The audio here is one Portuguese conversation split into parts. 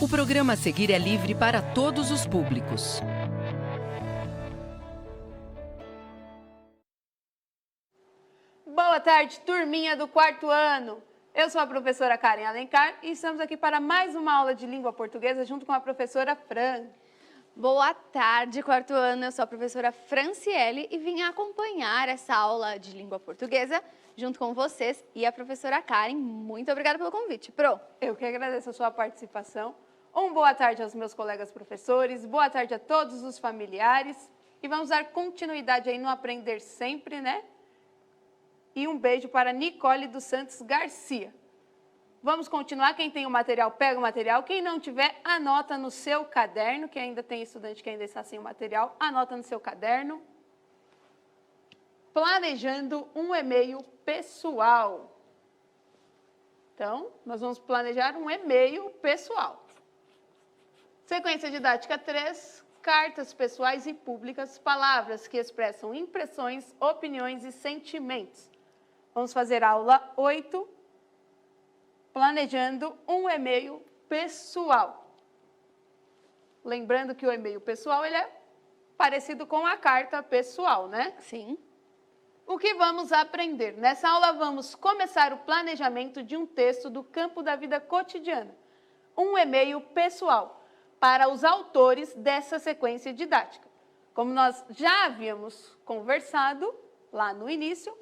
O programa a seguir é livre para todos os públicos. Boa tarde, turminha do quarto ano. Eu sou a professora Karen Alencar e estamos aqui para mais uma aula de língua portuguesa junto com a professora Fran. Boa tarde, quarto ano. Eu sou a professora Franciele e vim acompanhar essa aula de língua portuguesa junto com vocês e a professora Karen. Muito obrigada pelo convite, Pro. Eu que agradeço a sua participação. Boa tarde aos meus colegas professores, boa tarde a todos os familiares e vamos dar continuidade aí no Aprender Sempre, né? E um beijo para Nicole dos Santos Garcia. Vamos continuar, quem tem o material, pega o material, quem não tiver, anota no seu caderno, que ainda tem estudante que ainda está sem o material, anota no seu caderno. Planejando um e-mail pessoal. Então, nós vamos planejar um e-mail pessoal. Sequência didática 3, cartas pessoais e públicas, palavras que expressam impressões, opiniões e sentimentos. Vamos fazer a aula 8, planejando um e-mail pessoal. Lembrando que o e-mail pessoal ele é parecido com a carta pessoal, né? Sim. O que vamos aprender? Nessa aula vamos começar o planejamento de um texto do campo da vida cotidiana. Um e-mail pessoal para os autores dessa sequência didática. Como nós já havíamos conversado lá no início,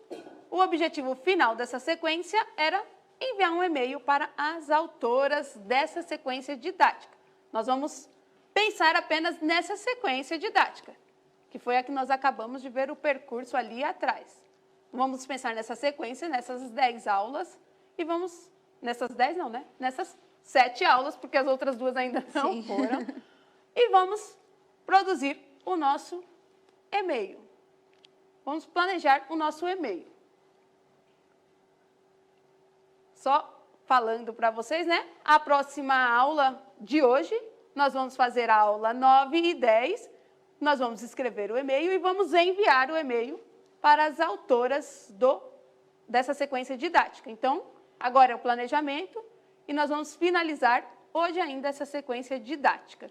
o objetivo final dessa sequência era enviar um e-mail para as autoras dessa sequência didática. Nós vamos pensar apenas nessa sequência didática, que foi a que nós acabamos de ver o percurso ali atrás. Vamos pensar nessa sequência, nessas 10 aulas, e vamos... Nessas 10 não, né? Nessas 7 aulas, porque as outras 2 ainda não foram. E vamos produzir o nosso e-mail. Vamos planejar o nosso e-mail. Só falando para vocês, né? A próxima aula de hoje, nós vamos fazer a aula 9 e 10. Nós vamos escrever o e-mail e vamos enviar o e-mail para as autoras dessa sequência didática. Então, agora é o planejamento e nós vamos finalizar hoje ainda essa sequência didática,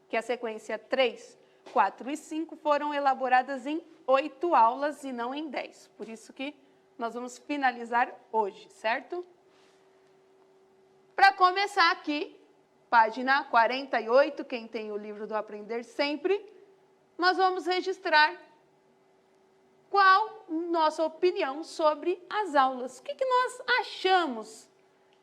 que a sequência 3, 4 e 5 foram elaboradas em 8 aulas e não em 10. Por isso que nós vamos finalizar hoje, certo? Para começar aqui, página 48, quem tem o livro do Aprender Sempre, nós vamos registrar qual nossa opinião sobre as aulas. O que nós achamos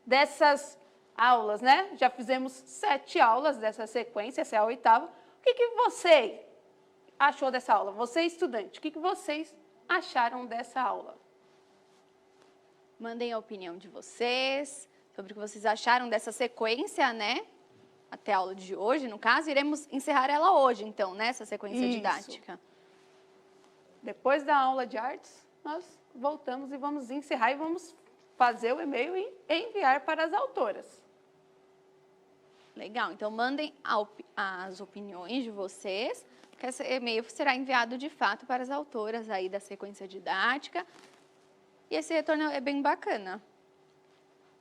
dessas aulas, né? Já fizemos 7 aulas dessa sequência, essa é a 8ª. O que você achou dessa aula? Você, estudante, o que vocês acharam dessa aula? Mandem a opinião de vocês sobre o que vocês acharam dessa sequência, né? Até a aula de hoje, no caso, iremos encerrar ela hoje, então, né? Essa sequência didática. Depois da aula de artes, nós voltamos e vamos encerrar e vamos fazer o e-mail e enviar para as autoras. Legal, então mandem as opiniões de vocês, que esse e-mail será enviado de fato para as autoras aí da sequência didática. E esse retorno é bem bacana.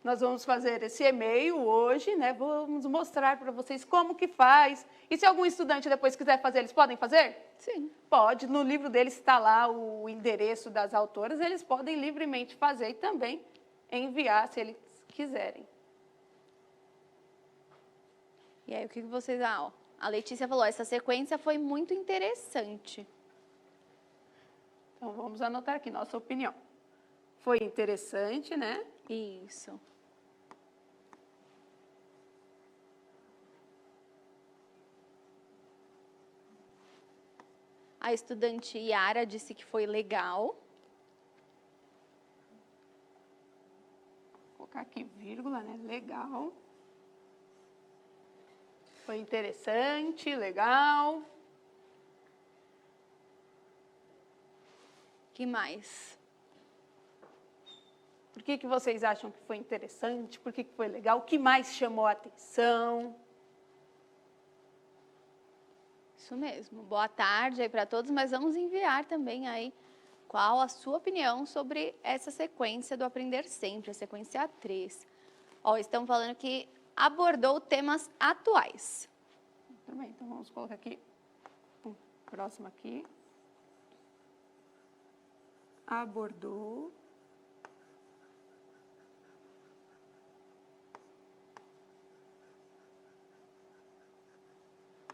Nós vamos fazer esse e-mail hoje, né? Vamos mostrar para vocês como que faz. E se algum estudante depois quiser fazer, eles podem fazer? Sim. Pode. No livro deles está lá o endereço das autoras, eles podem livremente fazer e também enviar, se eles quiserem. E aí, o que vocês... a Letícia falou, essa sequência foi muito interessante. Então, vamos anotar aqui nossa opinião. Foi interessante, né? Isso. A estudante Yara disse que foi legal. Vou colocar aqui vírgula, né? Legal. Foi interessante, legal. Que mais? Por que vocês acham que foi interessante? Por que foi legal? O que mais chamou a atenção? Isso mesmo. Boa tarde aí para todos, mas vamos enviar também aí qual a sua opinião sobre essa sequência do Aprender Sempre, a sequência 3. Ó, estão falando que abordou temas atuais. Muito bem, então vamos colocar aqui, próximo aqui. Abordou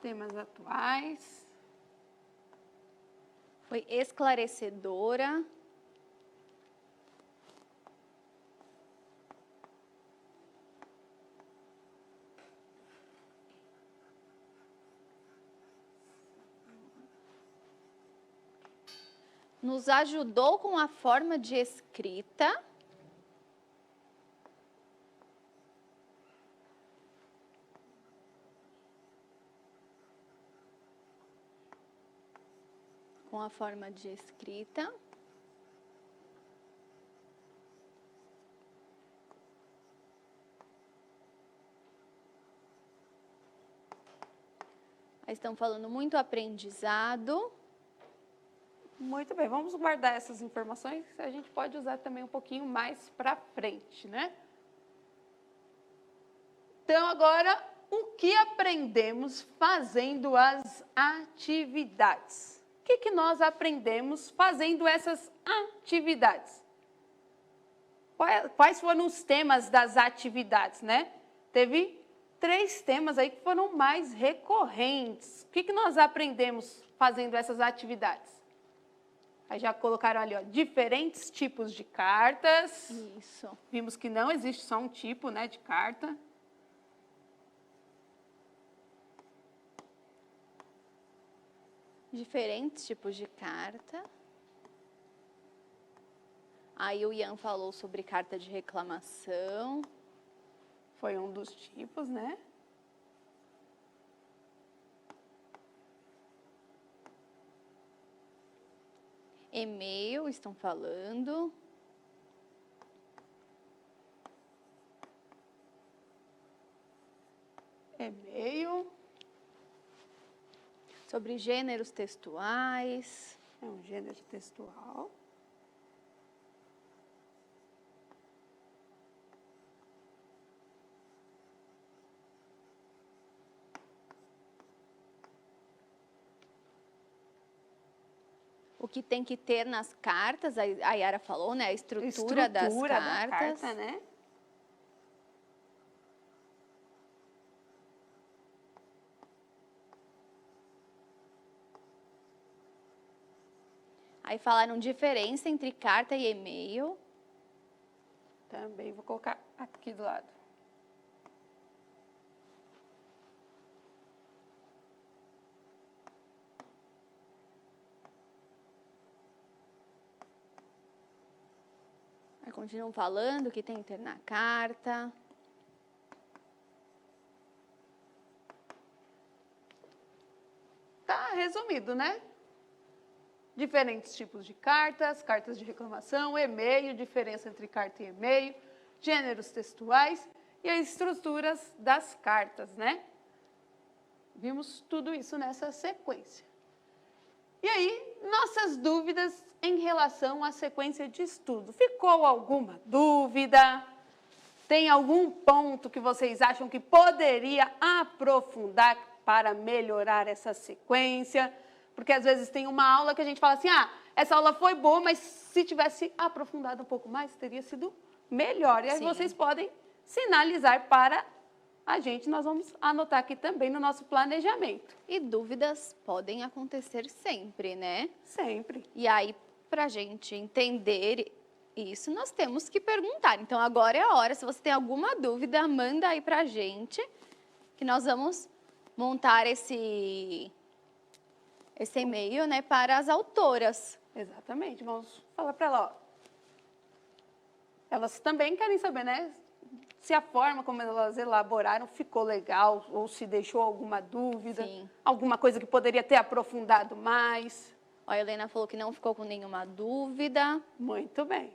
temas atuais. Foi esclarecedora. Nos ajudou com a forma de escrita. Com a forma de escrita. Aí estão falando muito aprendizado. Muito bem, vamos guardar essas informações que a gente pode usar também um pouquinho mais para frente, né? Então, agora, o que aprendemos fazendo as atividades? O que nós aprendemos fazendo essas atividades? Quais foram os temas das atividades, né? Teve 3 temas aí que foram mais recorrentes. O que nós aprendemos fazendo essas atividades? Aí já colocaram ali, ó, diferentes tipos de cartas. Isso. Vimos que não existe só um tipo, né, de carta. Diferentes tipos de carta. Aí o Ian falou sobre carta de reclamação. Foi um dos tipos, né? E-mail, estão falando. E-mail. Sobre gêneros textuais. É um gênero textual. O que tem que ter nas cartas, a Yara falou, né? A estrutura das Da cartas. carta, né? Aí falaram diferença entre carta e e-mail. Também vou colocar aqui do lado. Aí continuam falando que tem que ter na carta. Tá resumido, né? Diferentes tipos de cartas, cartas de reclamação, e-mail, diferença entre carta e e-mail, gêneros textuais e as estruturas das cartas, né? Vimos tudo isso nessa sequência. E aí, nossas dúvidas em relação à sequência de estudo. Ficou alguma dúvida? Tem algum ponto que vocês acham que poderia aprofundar para melhorar essa sequência? Porque às vezes tem uma aula que a gente fala assim, essa aula foi boa, mas se tivesse aprofundado um pouco mais, teria sido melhor. E aí Sim. vocês podem sinalizar para a gente, nós vamos anotar aqui também no nosso planejamento. E dúvidas podem acontecer sempre, né? Sempre. E aí, para a gente entender isso, nós temos que perguntar. Então, agora é a hora. Se você tem alguma dúvida, manda aí para a gente, que nós vamos montar esse e-mail, né, para as autoras. Exatamente. Vamos falar para ela, ó. Elas também querem saber, né, se a forma como elas elaboraram ficou legal ou se deixou alguma dúvida, Sim. alguma coisa que poderia ter aprofundado mais. Ó, a Helena falou que não ficou com nenhuma dúvida. Muito bem.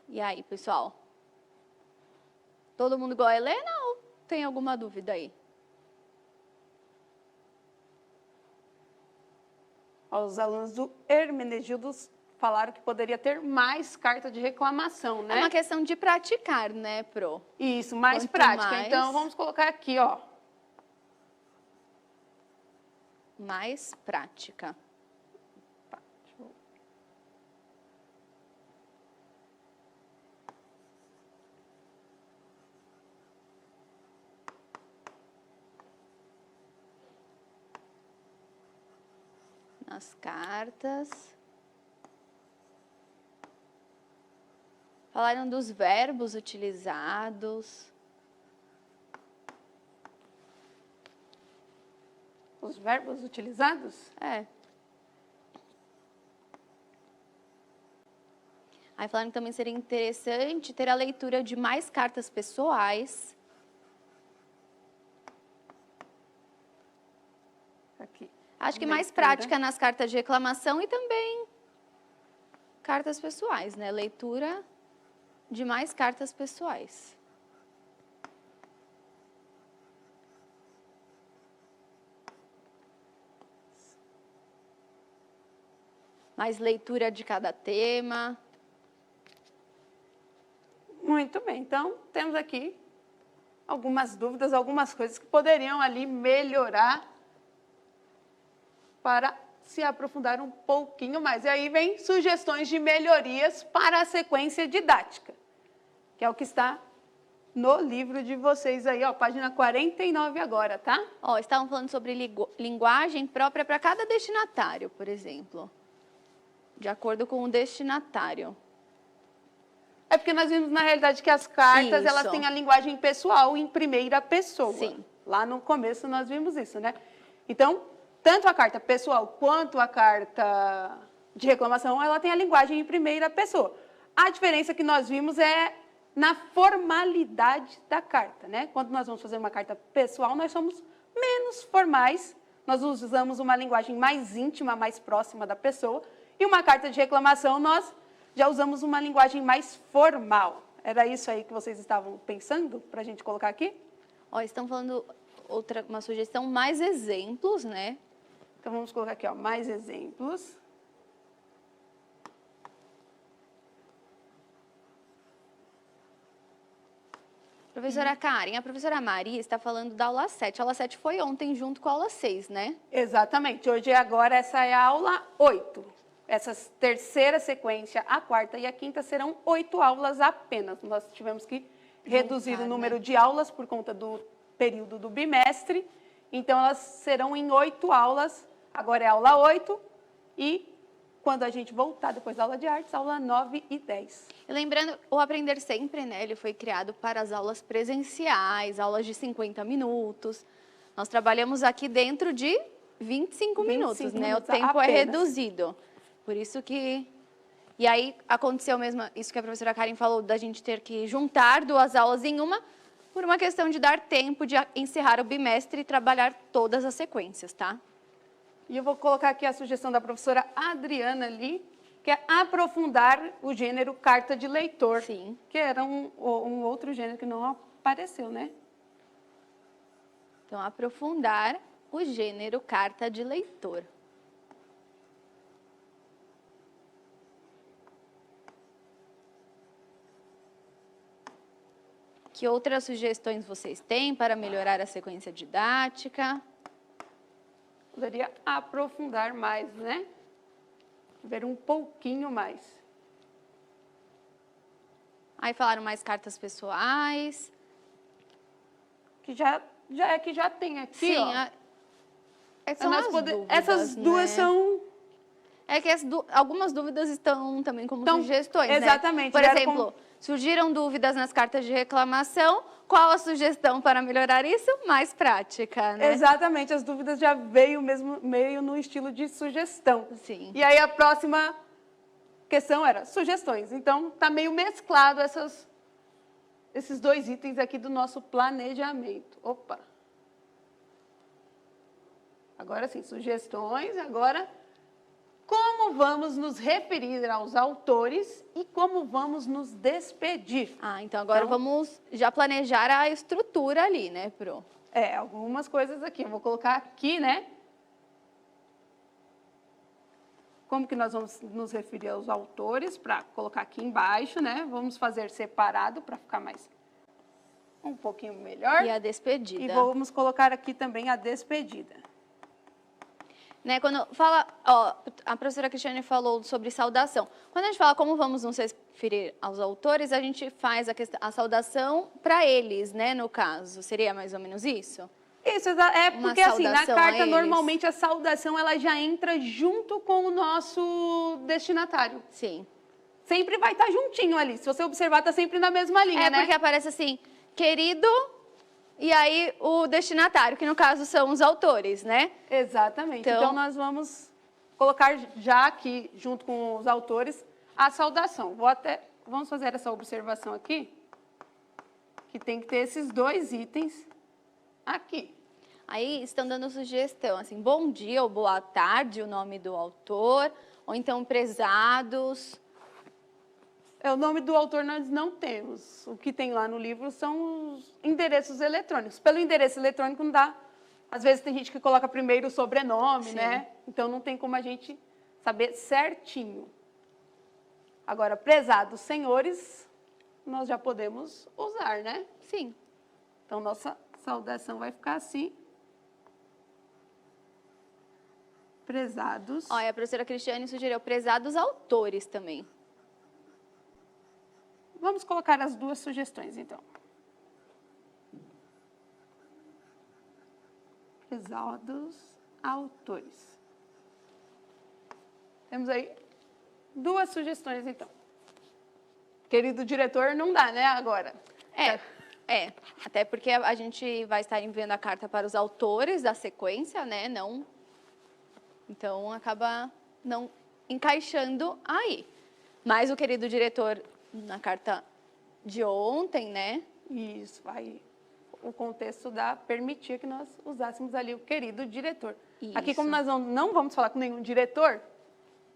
E aí, pessoal? Todo mundo igual a Helena ou tem alguma dúvida aí? Ó, os alunos do Hermenegildo falaram que poderia ter mais carta de reclamação, né? É uma questão de praticar, né, Pro? Isso, mais Quanto prática. mais- Então, vamos colocar aqui, ó. Mais prática. Nas cartas. Falaram dos verbos utilizados. Os verbos utilizados? É. Aí falaram que também seria interessante ter a leitura de mais cartas pessoais. Aqui. Acho que mais Leitura. prática nas cartas de reclamação e também cartas pessoais, né? Leitura de mais cartas pessoais. Mais leitura de cada tema. Muito bem. Então, temos aqui algumas dúvidas, algumas coisas que poderiam ali melhorar para se aprofundar um pouquinho mais. E aí vem sugestões de melhorias para a sequência didática, que é o que está no livro de vocês aí, ó, página 49 agora, tá? Ó, estavam falando sobre linguagem própria para cada destinatário, por exemplo. De acordo com o destinatário. É porque nós vimos, na realidade, que as cartas, Isso. elas têm a linguagem pessoal em primeira pessoa. Sim. Lá no começo nós vimos isso, né? Então, tanto a carta pessoal quanto a carta de reclamação, ela tem a linguagem em primeira pessoa. A diferença que nós vimos é na formalidade da carta, né? Quando nós vamos fazer uma carta pessoal, nós somos menos formais, nós usamos uma linguagem mais íntima, mais próxima da pessoa, e uma carta de reclamação, nós já usamos uma linguagem mais formal. Era isso aí que vocês estavam pensando para a gente colocar aqui? Ó, estão falando uma sugestão, mais exemplos, né? Então, vamos colocar aqui, ó, mais exemplos. Professora Karen, a professora Maria está falando da aula 7. A aula 7 foi ontem junto com a aula 6, né? Exatamente. Hoje, agora, essa é a aula 8. Essa terceira sequência, a quarta e a quinta, serão 8 aulas apenas. Nós tivemos que reduzir o número, né? de aulas por conta do período do bimestre. Então, elas serão em 8 aulas. Agora é aula 8 e quando a gente voltar depois da aula de artes, aula 9 e 10. E lembrando, o Aprender Sempre, né? Ele foi criado para as aulas presenciais, aulas de 50 minutos. Nós trabalhamos aqui dentro de 25 minutos, né? O minutos tempo é apenas. reduzido. Por isso que... E aí aconteceu mesmo isso que a professora Karen falou, da gente ter que juntar 2 aulas em uma, por uma questão de dar tempo de encerrar o bimestre e trabalhar todas as sequências, tá? E eu vou colocar aqui a sugestão da professora Adriana ali, que é aprofundar o gênero carta de leitor. Sim. Que era um outro gênero que não apareceu, né? Então, aprofundar o gênero carta de leitor. Que outras sugestões vocês têm para melhorar a sequência didática? Poderia aprofundar mais, né? Ver um pouquinho mais. Aí falaram mais cartas pessoais. Que já tem aqui, Sim, ó. são Nós as pode- dúvidas, essas duas né? são... É que algumas dúvidas estão também como Então, sugestões, exatamente, né? Por vieram exemplo, surgiram dúvidas nas cartas de reclamação. Qual a sugestão para melhorar isso? Mais prática, né? Exatamente, as dúvidas já veio mesmo meio no estilo de sugestão. Sim. E aí a próxima questão era sugestões. Então, tá meio mesclado esses 2 itens aqui do nosso planejamento. Opa! Agora sim, sugestões. Agora, como vamos nos referir aos autores e como vamos nos despedir? Ah, então agora Então- vamos já planejar a estrutura ali, né, Pro? Algumas coisas aqui. Eu vou colocar aqui, né? como que nós vamos nos referir aos autores, para colocar aqui embaixo, né? Vamos fazer separado para ficar mais um pouquinho melhor. E a despedida. E vamos colocar aqui também a despedida. Né, quando fala, ó, a professora Cristiane falou sobre saudação. Quando a gente fala como vamos nos referir aos autores, a gente faz a saudação para eles, né, no caso. Seria mais ou menos isso? Isso, é porque assim, na saudação a carta, eles. normalmente a saudação ela já entra junto com o nosso destinatário. Sim. Sempre vai estar juntinho ali. Se você observar, tá sempre na mesma linha, né? Porque aparece assim, querido, e aí o destinatário, que no caso são os autores, né? Exatamente. Então- Então, nós vamos colocar já aqui, junto com os autores, a saudação. Vamos fazer essa observação aqui, que tem que ter esses 2 itens aqui. Aí estão dando sugestão, assim, bom dia ou boa tarde, o nome do autor, ou então prezados. O nome do autor nós não temos. O que tem lá no livro são os endereços eletrônicos. Pelo endereço eletrônico não dá. Às vezes tem gente que coloca primeiro o sobrenome, Sim. né? Então não tem como a gente saber certinho. Agora, prezados senhores, nós já podemos usar, né? Sim. Então nossa saudação vai ficar assim. Prezados. Olha, a professora Cristiane sugeriu prezados autores também. Vamos colocar as 2 sugestões, então. Prezados autores. Temos aí 2 sugestões, então. Querido diretor, não dá, né, agora? Até porque a gente vai estar enviando a carta para os autores da sequência, né? Não. Então acaba não encaixando aí. Mas o querido diretor, na carta de ontem, né? Isso, aí o contexto permitia que nós usássemos ali o querido diretor. Aqui, como nós não vamos falar com nenhum diretor,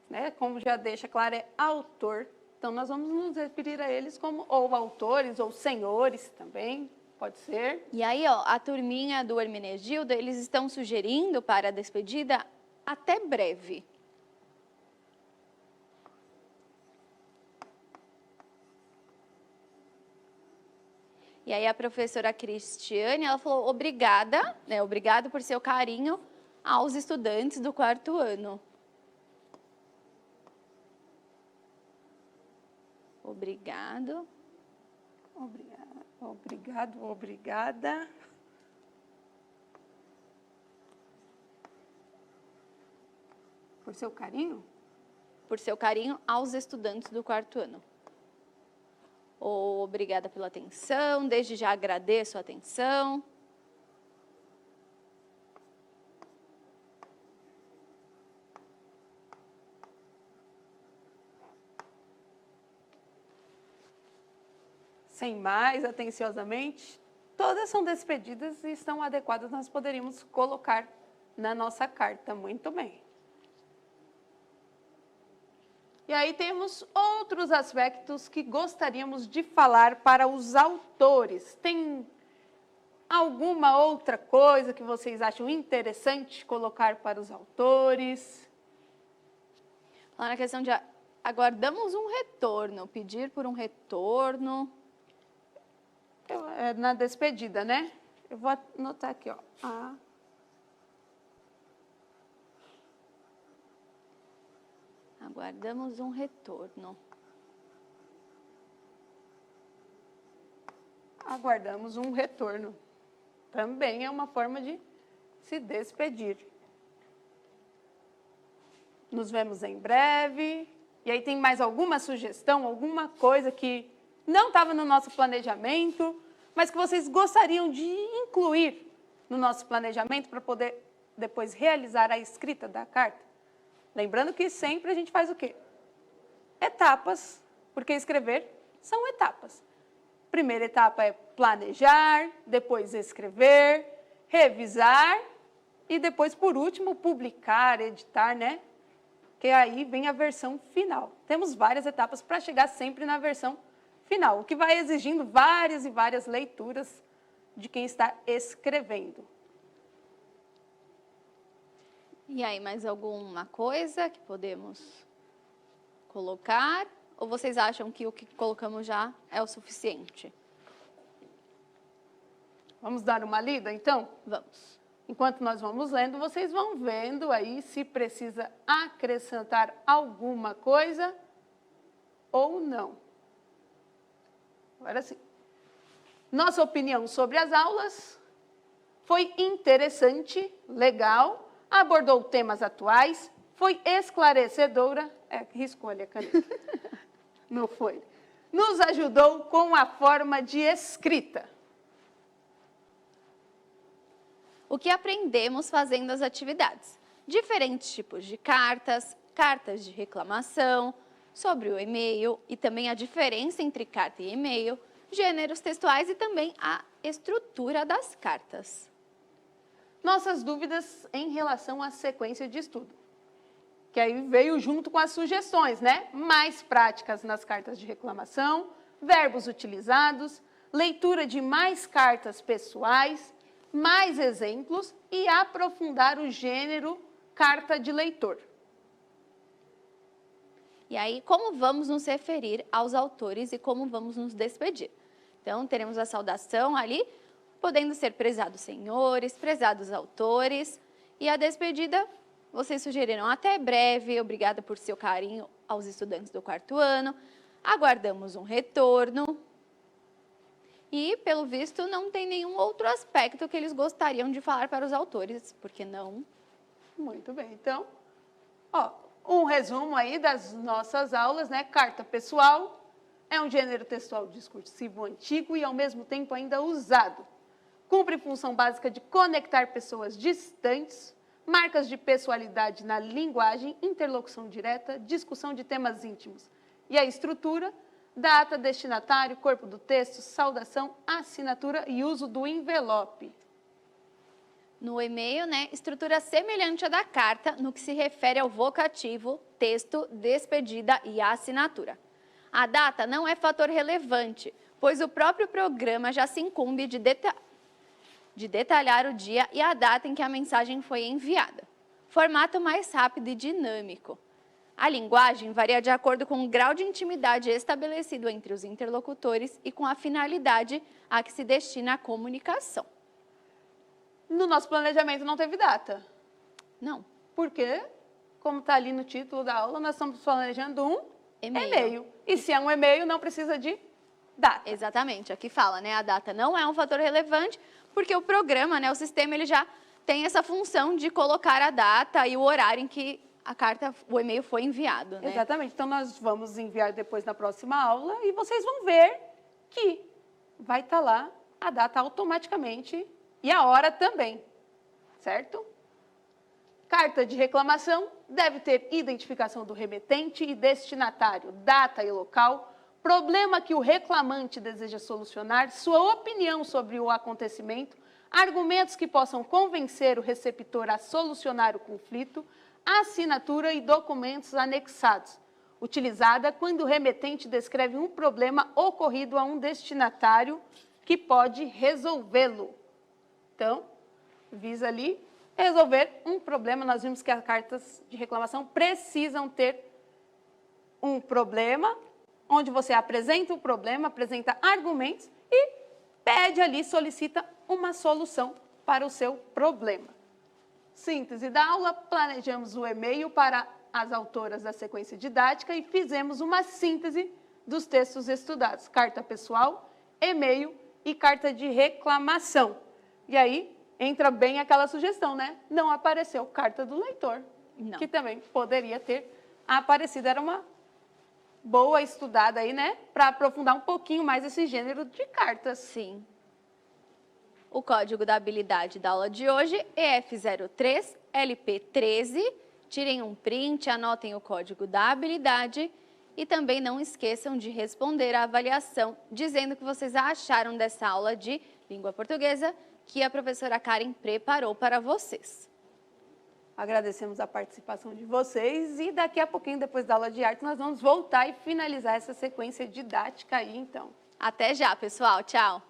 né? Como já deixa claro, é autor. Então, nós vamos nos referir a eles como ou autores ou senhores também, pode ser. E aí, ó, a turminha do Hermenegildo, eles estão sugerindo para a despedida até breve. E aí a professora Cristiane, ela falou obrigada, né? Obrigado por seu carinho aos estudantes do 4º ano. Obrigado. Obrigada. Por seu carinho? Por seu carinho aos estudantes do 4º ano. Obrigada pela atenção, desde já agradeço a atenção. Sem mais, atenciosamente, todas são despedidas e estão adequadas, nós poderíamos colocar na nossa carta. Muito bem. E aí temos outros aspectos que gostaríamos de falar para os autores. Tem alguma outra coisa que vocês acham interessante colocar para os autores? Lá na questão de aguardamos um retorno, pedir por um retorno. Na despedida, né? Eu vou anotar aqui, ó. Aguardamos um retorno. Aguardamos um retorno. Também é uma forma de se despedir. Nos vemos em breve. E aí tem mais alguma sugestão, alguma coisa que não estava no nosso planejamento, mas que vocês gostariam de incluir no nosso planejamento para poder depois realizar a escrita da carta? Lembrando que sempre a gente faz o quê? Etapas, porque escrever são etapas. Primeira etapa é planejar, depois escrever, revisar e depois, por último, publicar, editar, né? Que aí vem a versão final. Temos várias etapas para chegar sempre na versão final, o que vai exigindo várias e várias leituras de quem está escrevendo. E aí, mais alguma coisa que podemos colocar? Ou vocês acham que o que colocamos já é o suficiente? Vamos dar uma lida, então? Vamos. Enquanto nós vamos lendo, vocês vão vendo aí se precisa acrescentar alguma coisa ou não. Agora sim. Nossa opinião sobre as aulas foi interessante, legal, abordou temas atuais, foi esclarecedora. Que escolha, caneta. Não foi. Nos ajudou com a forma de escrita. O que aprendemos fazendo as atividades? Diferentes tipos de cartas, cartas de reclamação, sobre o e-mail e também a diferença entre carta e e-mail, gêneros textuais e também a estrutura das cartas. Nossas dúvidas em relação à sequência de estudo, que aí veio junto com as sugestões, né? Mais práticas nas cartas de reclamação, verbos utilizados, leitura de mais cartas pessoais, mais exemplos e aprofundar o gênero carta de leitor. E aí, como vamos nos referir aos autores e como vamos nos despedir? Então, teremos a saudação ali, podendo ser prezados senhores, prezados autores. E a despedida, vocês sugeriram até breve, obrigada por seu carinho aos estudantes do 4º ano. Aguardamos um retorno. E, pelo visto, não tem nenhum outro aspecto que eles gostariam de falar para os autores, porque não? Muito bem, então, um resumo aí das nossas aulas, né? Carta pessoal é um gênero textual discursivo antigo e, ao mesmo tempo, ainda usado. Cumpre função básica de conectar pessoas distantes, marcas de pessoalidade na linguagem, interlocução direta, discussão de temas íntimos. E a estrutura, data, destinatário, corpo do texto, saudação, assinatura e uso do envelope. No e-mail, né, estrutura semelhante à da carta no que se refere ao vocativo, texto, despedida e assinatura. A data não é fator relevante, pois o próprio programa já se incumbe de detalhar o dia e a data em que a mensagem foi enviada. Formato mais rápido e dinâmico. A linguagem varia de acordo com o grau de intimidade estabelecido entre os interlocutores e com a finalidade a que se destina a comunicação. No nosso planejamento não teve data. Não. Por quê? Como está ali no título da aula, nós estamos planejando um e-mail. E se é um e-mail, não precisa de data. Exatamente. Aqui fala, né? A data não é um fator relevante, porque o programa, né, o sistema, ele já tem essa função de colocar a data e o horário em que a carta, o e-mail foi enviado, né? Exatamente. Então, nós vamos enviar depois na próxima aula e vocês vão ver que vai estar lá a data automaticamente e a hora também, certo? Carta de reclamação deve ter identificação do remetente e destinatário, data e local, problema que o reclamante deseja solucionar, sua opinião sobre o acontecimento, argumentos que possam convencer o receptor a solucionar o conflito, assinatura e documentos anexados, utilizada quando o remetente descreve um problema ocorrido a um destinatário que pode resolvê-lo. Então, visa ali resolver um problema. Nós vimos que as cartas de reclamação precisam ter um problema, onde você apresenta o problema, apresenta argumentos e pede ali, solicita uma solução para o seu problema. Síntese da aula, planejamos o e-mail para as autoras da sequência didática e fizemos uma síntese dos textos estudados. Carta pessoal, e-mail e carta de reclamação. E aí, entra bem aquela sugestão, né? Não apareceu carta do leitor, Não. que também poderia ter aparecido. Era uma boa estudada aí, né? Para aprofundar um pouquinho mais esse gênero de cartas. Sim. O código da habilidade da aula de hoje é EF03 LP13. Tirem um print, anotem o código da habilidade e também não esqueçam de responder à avaliação dizendo o que vocês acharam dessa aula de língua portuguesa que a professora Karen preparou para vocês. Agradecemos a participação de vocês e daqui a pouquinho, depois da aula de arte, nós vamos voltar e finalizar essa sequência didática aí, então. Até já, pessoal. Tchau!